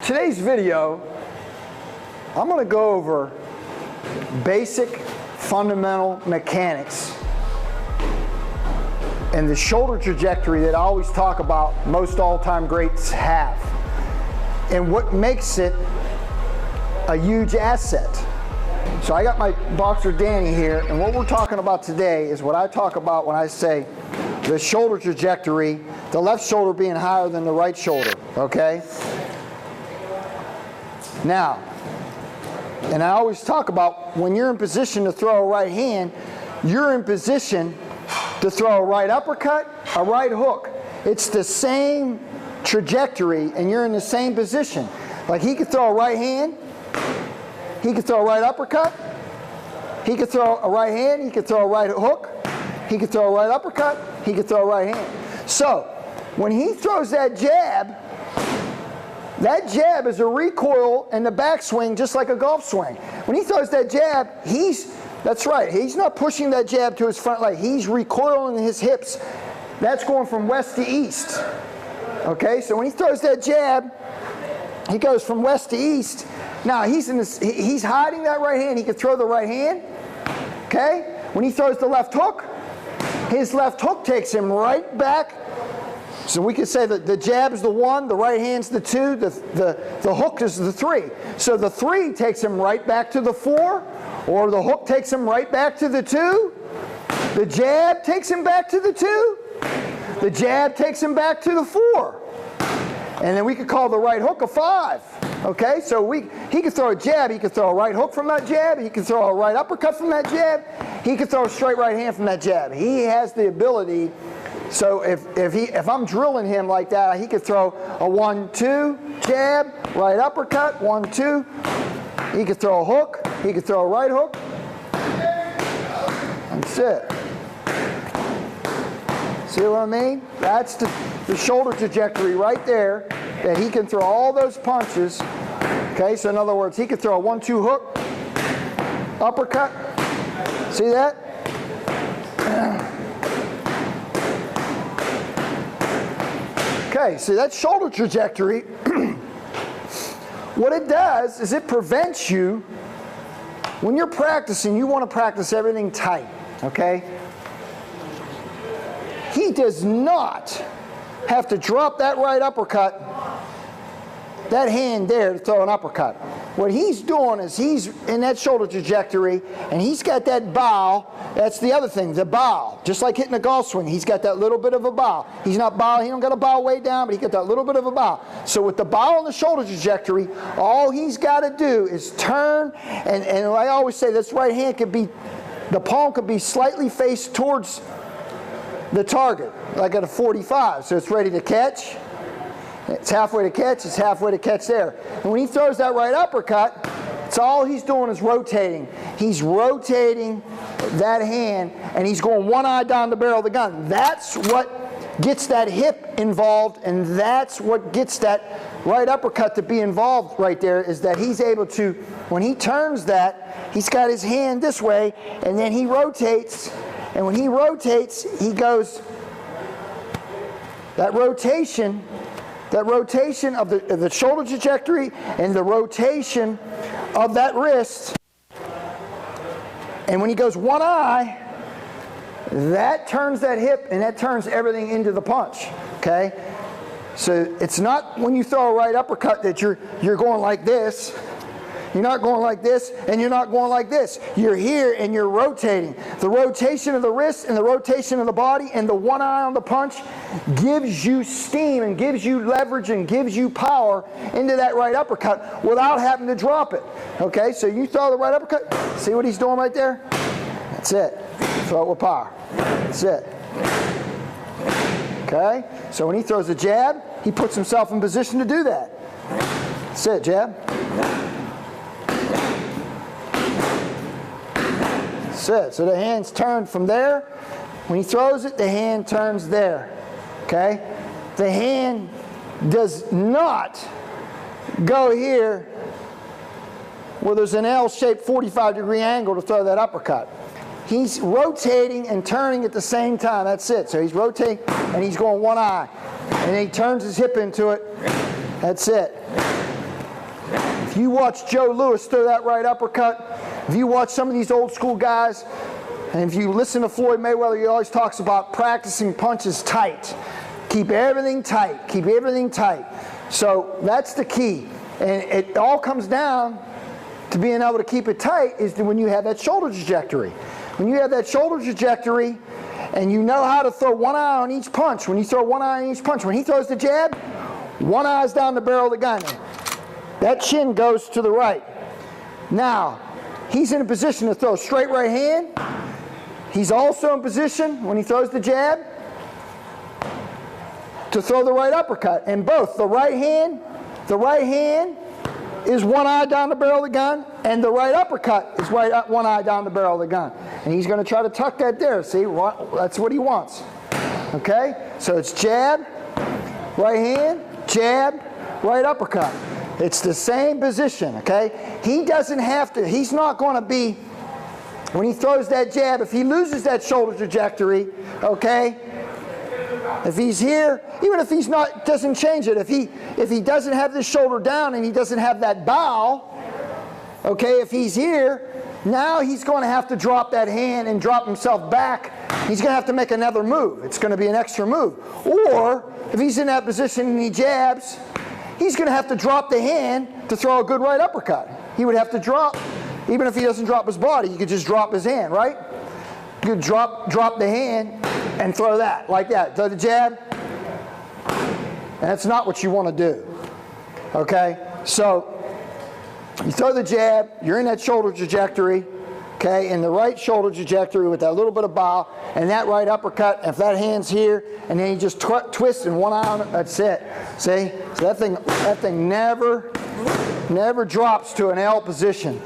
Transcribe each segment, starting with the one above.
Today's video, I'm going to go over basic fundamental mechanics and the shoulder trajectory that I always talk about most all-time greats have, and what makes it a huge asset. So I got my boxer Danny here, and what we're talking about today is what I talk about when I say the shoulder trajectory, the left shoulder being higher than the right shoulder, okay? Now, and I always talk about when you're in position to throw a right hand, you're in position to throw a right uppercut, a right hook. It's the same trajectory and you're in the same position. Like he could throw a right hand, he could throw a right uppercut, he could throw a right hand, he could throw a right hook, he could throw a right uppercut, he could throw a right hand. So, when he throws that jab is a recoil in the backswing just like a golf swing. When he throws that jab, that's right, he's not pushing that jab to his front leg, he's recoiling his hips. That's going from west to east. Okay, so when he throws that jab, he goes from west to east. Now he's hiding that right hand, he can throw the right hand. Okay, when he throws the left hook, his left hook takes him right back. So we could say that the jab is the 1, the right hand's the 2, the hook is the 3. So the 3 takes him right back to the 4, or the hook takes him right back to the 2. The jab takes him back to the 2. The jab takes him back to the 4. And then we could call the right hook a 5. Okay, so he could throw a jab, he could throw a right hook from that jab, he could throw a right uppercut from that jab, he could throw a straight right hand from that jab. He has the ability. So if I'm drilling him like that, he could throw a 1-2 jab, right uppercut, 1-2. He could throw a hook. He could throw a right hook. That's it. See what I mean? That's the shoulder trajectory right there, that he can throw all those punches. Okay, so in other words, he could throw a 1-2 hook, uppercut. See that? Okay, so that shoulder trajectory, what it does is it prevents you, when you're practicing, you want to practice everything tight, okay? He does not have to drop that right uppercut, that hand there to throw an uppercut. What he's doing is he's in that shoulder trajectory and he's got that bow. That's the other thing, the bow. Just like hitting a golf swing, he's got that little bit of a bow. He don't got a bow way down, but he's got that little bit of a bow. So with the bow on the shoulder trajectory, all he's got to do is turn, and I always say this right hand the palm could be slightly faced towards the target, like at a 45, so it's ready to catch. It's halfway to catch, it's halfway to catch there. And when he throws that right uppercut, it's all he's doing is rotating. He's rotating that hand, and he's going one eye down the barrel of the gun. That's what gets that hip involved, and that's what gets that right uppercut to be involved right there, is that he's able to, when he turns that, he's got his hand this way, and then he rotates, and when he rotates, he goes, that rotation of the shoulder trajectory and the rotation of that wrist, and when he goes one eye, that turns that hip and that turns everything into the punch, okay? So it's not when you throw a right uppercut that you're going like this. You're not going like this, and you're not going like this. You're here and you're rotating. The rotation of the wrist and the rotation of the body and the one eye on the punch gives you steam and gives you leverage and gives you power into that right uppercut without having to drop it. Okay, so you throw the right uppercut. See what he's doing right there? That's it. Throw it with power. That's it. Okay, so when he throws a jab, he puts himself in position to do that. That's it, jab. That's it. So the hand's turned from there. When he throws it, the hand turns there. Okay? The hand does not go here where there's an L-shaped 45-degree angle to throw that uppercut. He's rotating and turning at the same time. That's it. So he's rotating and he's going one eye. And he turns his hip into it. That's it. you watch Joe Louis throw that right uppercut, if you watch some of these old school guys, and if you listen to Floyd Mayweather, he always talks about practicing punches tight. Keep everything tight. Keep everything tight. So that's the key. And it all comes down to being able to keep it tight is when you have that shoulder trajectory. When you have that shoulder trajectory and you know how to throw one eye on each punch, when you throw one eye on each punch, when he throws the jab, one eye's down the barrel of the gun. That chin goes to the right. Now, he's in a position to throw straight right hand. He's also in position, when he throws the jab, to throw the right uppercut. And both, the right hand is one eye down the barrel of the gun, and the right uppercut is one eye down the barrel of the gun. And he's going to try to tuck that there. See, that's what he wants. Okay? So it's jab, right hand, jab, right uppercut. It's the same position, okay? He doesn't have to, he's not going to be, when he throws that jab, if he loses that shoulder trajectory, okay, if he's here, even if he's not, doesn't change it, if he doesn't have this shoulder down and he doesn't have that bow, okay, if he's here, now he's going to have to drop that hand and drop himself back. He's going to have to make another move. It's going to be an extra move. Or, if he's in that position and he jabs, he's going to have to drop the hand to throw a good right uppercut. He would have to drop, even if he doesn't drop his body, he could just drop his hand, right? You could drop the hand and throw that, like that. Throw the jab. And that's not what you want to do. Okay? So, you throw the jab, you're in that shoulder trajectory, okay, in the right shoulder trajectory with that little bit of bow, and that right uppercut, if that hand's here, and then you just twist in one eye on it, that's it. See? So that thing never drops to an L position.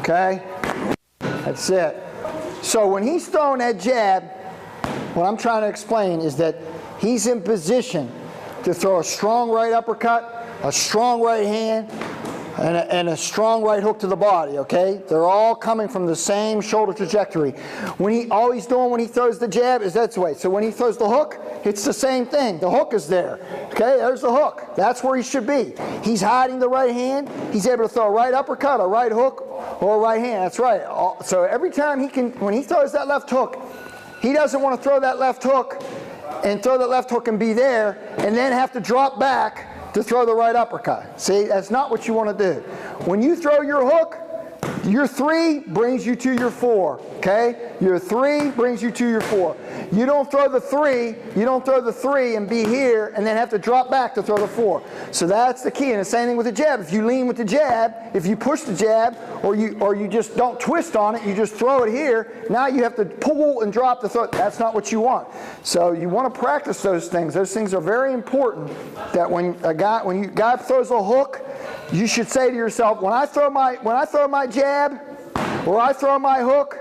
Okay? That's it. So when he's throwing that jab, what I'm trying to explain is that he's in position to throw a strong right uppercut, a strong right hand, and a strong right hook to the body, okay? They're all coming from the same shoulder trajectory. All he's doing when he throws the jab is that way. So when he throws the hook, it's the same thing. The hook is there, okay? There's the hook. That's where he should be. He's hiding the right hand. He's able to throw a right uppercut, a right hook, or a right hand. That's right. So every time when he throws that left hook, he doesn't want to throw that left hook and be there and then have to drop back to throw the right uppercut. See, that's not what you want to do. When you throw your hook, your 3 brings you to your 4, okay? Your 3 brings you to your 4. You don't throw the 3 and be here and then have to drop back to throw the 4. So that's the key. And the same thing with the jab. If you lean with the jab, if you push the jab, or you just don't twist on it, you just throw it here, now you have to pull and drop the throw. That's not what you want. So you want to practice those things. Those things are very important, that when a guy throws a hook, you should say to yourself, when I throw my jab or I throw my hook,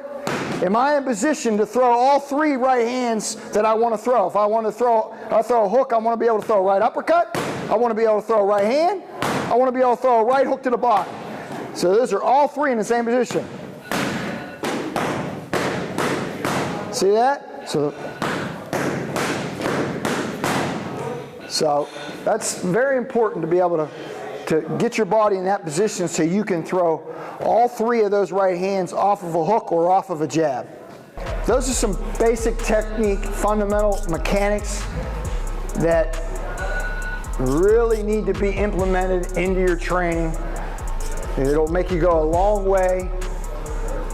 am I in position to throw all 3 right hands that I want to throw? If I want to throw a hook, I want to be able to throw a right uppercut. I want to be able to throw a right hand. I want to be able to throw a right hook to the body. So those are all 3 in the same position. See that? So that's very important to be able to get your body in that position so you can throw all 3 of those right hands off of a hook or off of a jab. Those are some basic technique, fundamental mechanics that really need to be implemented into your training. It'll make you go a long way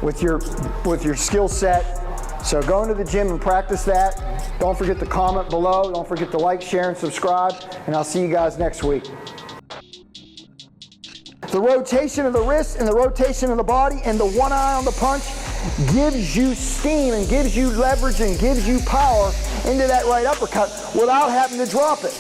with your skill set. So go into the gym and practice that. Don't forget to comment below. Don't forget to like, share, and subscribe. And I'll see you guys next week. The rotation of the wrist and the rotation of the body and the one eye on the punch gives you steam and gives you leverage and gives you power into that right uppercut without having to drop it.